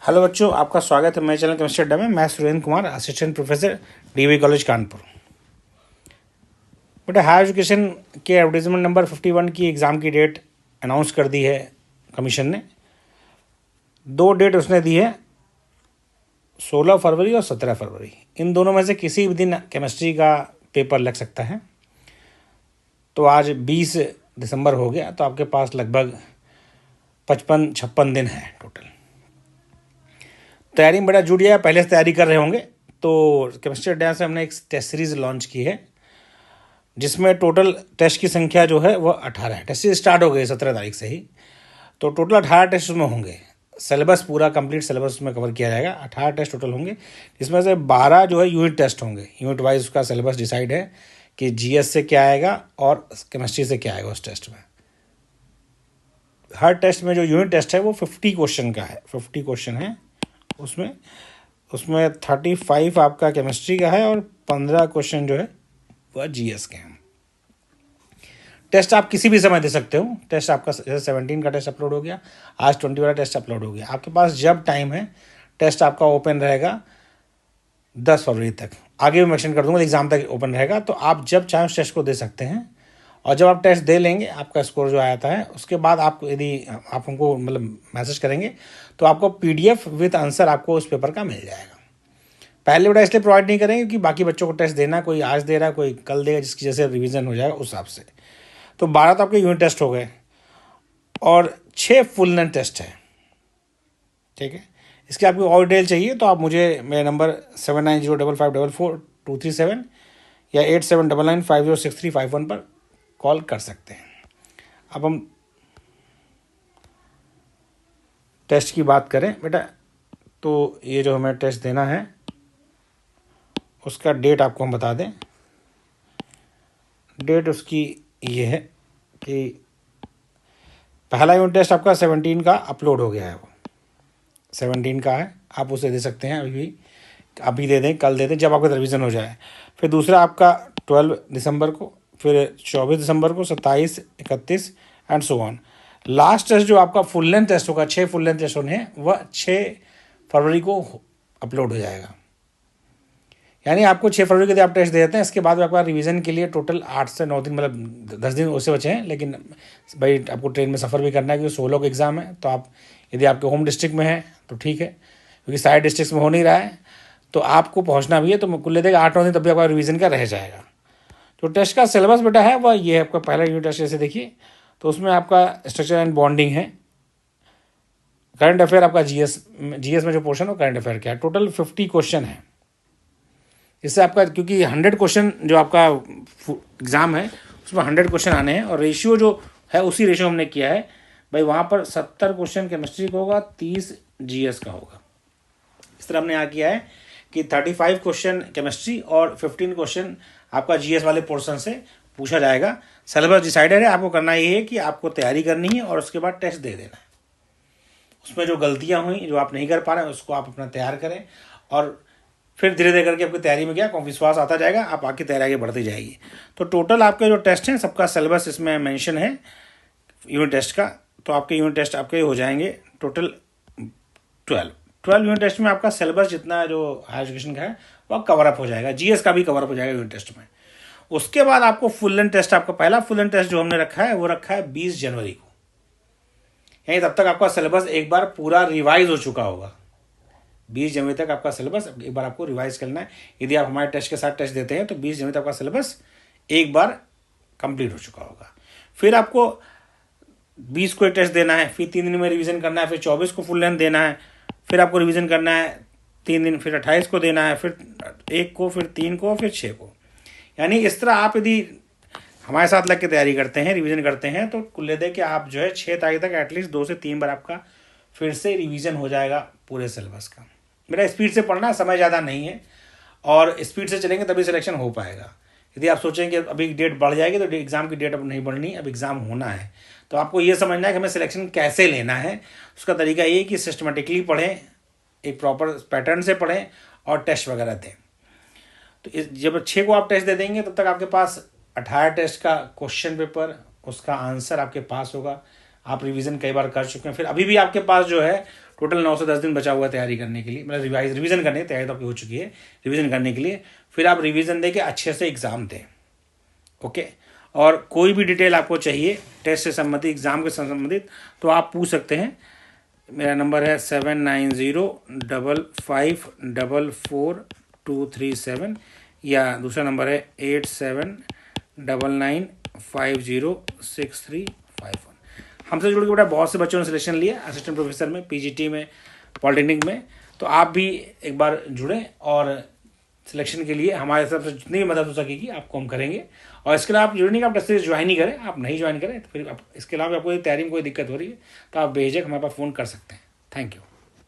Hello बच्चों, आपका स्वागत है मेरे चैनल केमिस्ट्री अड्डा में। मैं Surendra Kumar, assistant professor DV college Kanpur. बेटा, हायर एजुकेशन के एडवर्टीजमेंट नंबर 51 की एग्ज़ाम की डेट अनाउंस कर दी है कमीशन ने। दो डेट उसने दी है, 16 फरवरी और 17 फरवरी। इन दोनों में से किसी भी दिन केमिस्ट्री का पेपर लग सकता है। तो आज 20 दिसंबर हो गया, तो आपके पास लगभग 55-56 दिन है टोटल। तैयारी में बड़ा जुट गया, पहले से तैयारी कर रहे होंगे। तो केमिस्ट्री अड्डा से हमने एक टेस्ट सीरीज लॉन्च की है, जिसमें टोटल टेस्ट की संख्या जो है वह 18 है। टेस्ट सीरीज स्टार्ट हो गई 17 तारीख से ही, तो टोटल 18 टेस्ट उसमें होंगे। सिलेबस पूरा कंप्लीट सिलेबस में कवर किया जाएगा। 18 टेस्ट टोटल होंगे, जिसमें से 12 जो है यूनिट टेस्ट होंगे। यूनिट वाइज उसका सिलेबस डिसाइड है कि जीएस से क्या आएगा और केमिस्ट्री से क्या आएगा उस टेस्ट में। हर टेस्ट में जो यूनिट टेस्ट है वो 50 क्वेश्चन का है। 50 क्वेश्चन है उसमें 35 आपका केमिस्ट्री का है और 15 क्वेश्चन जो है वह जीएस के हैं। टेस्ट आप किसी भी समय दे सकते हो। टेस्ट आपका जैसे 17 का टेस्ट अपलोड हो गया, आज 20 वाला टेस्ट अपलोड हो गया। आपके पास जब टाइम है, टेस्ट आपका ओपन रहेगा 10 फरवरी तक। आगे भी मेंशन कर दूंगा, एग्जाम तक ओपन रहेगा। तो आप जब चाहें उस टेस्ट को दे सकते हैं। और जब आप टेस्ट दे लेंगे, आपका स्कोर जो आता है, उसके बाद आपको यदि आप हमको मतलब मैसेज करेंगे तो आपको पीडीएफ विद आंसर आपको उस पेपर का मिल जाएगा। पहले बेटा इसलिए प्रोवाइड नहीं करेंगे क्योंकि बाकी बच्चों को टेस्ट देना, कोई आज दे रहा है, कोई कल देगा, जिसकी जैसे रिवीजन हो जाएगा उस हिसाब से। तो 12 तो आपके यूनिट टेस्ट हो गए और 6 फुल लेंथ टेस्ट है। ठीक है, इसके आपको और डिटेल चाहिए तो आप मुझे मेरे नंबर 7905544237 या 8799506351 पर कॉल कर सकते हैं। अब हम टेस्ट की बात करें बेटा, तो ये जो हमें टेस्ट देना है उसका डेट आपको हम बता दें। डेट उसकी ये है कि पहला यूनिट टेस्ट आपका 17 का अपलोड हो गया है। वो 17 का है, आप उसे दे सकते हैं। अभी दे दें, कल दे दें, जब आपका रिवीजन हो जाए। फिर दूसरा आपका 12 दिसंबर को, फिर 24 दिसंबर को, 27, 31 and so on. Last test जो आपका फुल लेंथ टेस्ट होगा, 6 फुल लेंथ टेस्ट होने हैं, वह 6 फरवरी को अपलोड हो जाएगा। यानी आपको 6 फरवरी के दिन आप टेस्ट दे देते हैं। इसके बाद आपका रिवीजन के लिए टोटल 8 से 9 दिन, मतलब 10 दिन उससे बचे हैं। लेकिन भाई आपको ट्रेन में सफ़र भी करना है क्योंकि 16 का एग्ज़ाम है। तो आप यदि आपके होम डिस्ट्रिक्ट में है तो ठीक है, क्योंकि साइड डिस्ट्रिक्ट में हो नहीं रहा है तो आपको पहुंचना भी है। तो कुल देगा 8-9 दिन, तब भी आपका रिवीजन का रह जाएगा। जो टेस्ट का सिलेबस बेटा है वह ये है। आपका पहला यूनिट टेस्ट जैसे देखिए, तो उसमें आपका स्ट्रक्चर एंड बॉन्डिंग है। करंट अफेयर आपका जीएस में जो पोर्शन है करंट अफेयर का है। टोटल 50 क्वेश्चन है। इससे आपका, क्योंकि 100 क्वेश्चन जो आपका एग्ज़ाम है उसमें 100 क्वेश्चन आने हैं और रेशियो जो है उसी रेशियो हमने किया है भाई। वहाँ पर 70 क्वेश्चन केमिस्ट्री का होगा, 30 जीएस का होगा। इस तरह हमने यहाँ किया है कि 35 क्वेश्चन केमिस्ट्री और 15 क्वेश्चन आपका जीएस वाले पोर्शन से पूछा जाएगा। सिलेबस डिसाइडेड है। आपको करना ये है कि आपको तैयारी करनी है और उसके बाद टेस्ट दे देना है। उसमें जो गलतियाँ हुई, जो आप नहीं कर पा रहे हैं, उसको आप अपना तैयार करें और फिर धीरे धीरे करके आपकी तैयारी में क्या विश्वास आता जाएगा, आप आपकी तैयारी आगे बढ़ती जाएगी। तो टोटल आपके जो टेस्ट हैं सबका सिलेबस इसमें मेंशन है यूनिट टेस्ट का। तो आपके यूनिट टेस्ट आपके हो जाएंगे टोटल 12 यूनिट टेस्ट में। आपका सिलेबस जितना जो हायर एजुकेशन का है वह कवर अप हो जाएगा। जीएस का भी कवर अप हो जाएगा यूनिट टेस्ट में। उसके बाद आपको फुल लेंथ टेस्ट, आपका पहला फुल लेंथ टेस्ट जो हमने रखा है वो रखा है 20 जनवरी को। यानी तब तक आपका सिलेबस एक बार पूरा रिवाइज हो चुका होगा। 20 जनवरी तक आपका सिलेबस एक बार आपको रिवाइज करना है। यदि आप हमारे टेस्ट के साथ टेस्ट देते हैं तो 20 जनवरी तक आपका सिलेबस एक बार कंप्लीट हो चुका होगा। फिर आपको 20 को एक टेस्ट देना है, फिर 3 दिन में रिवीजन करना है, फिर 24 को फुल लेंथ देना है, फिर आपको रिवीजन करना है 3 दिन, फिर 28 को देना है, फिर 1 को, फिर 3 को, फिर 6 को। यानी इस तरह आप यदि हमारे साथ लग के तैयारी करते हैं, रिवीजन करते हैं, तो कुल दे के आप जो है 6 तारीख तक एटलीस्ट 2 से 3 बार आपका फिर से रिवीजन हो जाएगा पूरे सिलेबस का। मेरा स्पीड से पढ़ना, समय ज़्यादा नहीं है और स्पीड से चलेंगे तभी सिलेक्शन हो पाएगा। यदि आप सोचें कि अभी डेट बढ़ जाएगी तो एग्ज़ाम की डेट अब नहीं बढ़नी, अब एग्ज़ाम होना है। तो आपको ये समझना है कि हमें सिलेक्शन कैसे लेना है। उसका तरीका ये कि सिस्टमेटिकली पढ़ें, एक प्रॉपर पैटर्न से पढ़ें और टेस्ट वगैरह दें। तो जब 6 को आप टेस्ट दे देंगे तब तक आपके पास 18 टेस्ट का क्वेश्चन पेपर, उसका आंसर आपके पास होगा। आप रिवीजन कई बार कर चुके हैं। फिर अभी भी आपके पास जो है टोटल 9 से 10 दिन बचा हुआ है तैयारी करने के लिए, मतलब रिवीजन करने की तैयारी तो आपकी हो चुकी है, रिवीजन करने के लिए। फिर आप रिवीजन दे के अच्छे से एग्ज़ाम दें। ओके, और कोई भी डिटेल आपको चाहिए टेस्ट से संबंधित, एग्ज़ाम के संबंधित, तो आप पूछ सकते हैं। मेरा नंबर है 7905544237, या दूसरा नंबर है 8799506351। हमसे जुड़ के बेटा बहुत से बच्चों ने सिलेक्शन लिया असिस्टेंट प्रोफेसर में, पीजीटी में, पॉलिटेक्निक में। तो आप भी एक बार जुड़ें और सिलेक्शन के लिए हमारे तरफ से जितनी भी मदद हो सकेगी आपको हम करेंगे। और इसके अलावा आप जुड़ने का आप टेस्ट सीरीज ज्वाइन ही करें, आप नहीं ज्वाइन करें तो फिर आप इसके अलावा आपको तैयारी में कोई दिक्कत हो रही है तो आप बेझिझक हमारे पास फ़ोन कर सकते हैं। Thank you.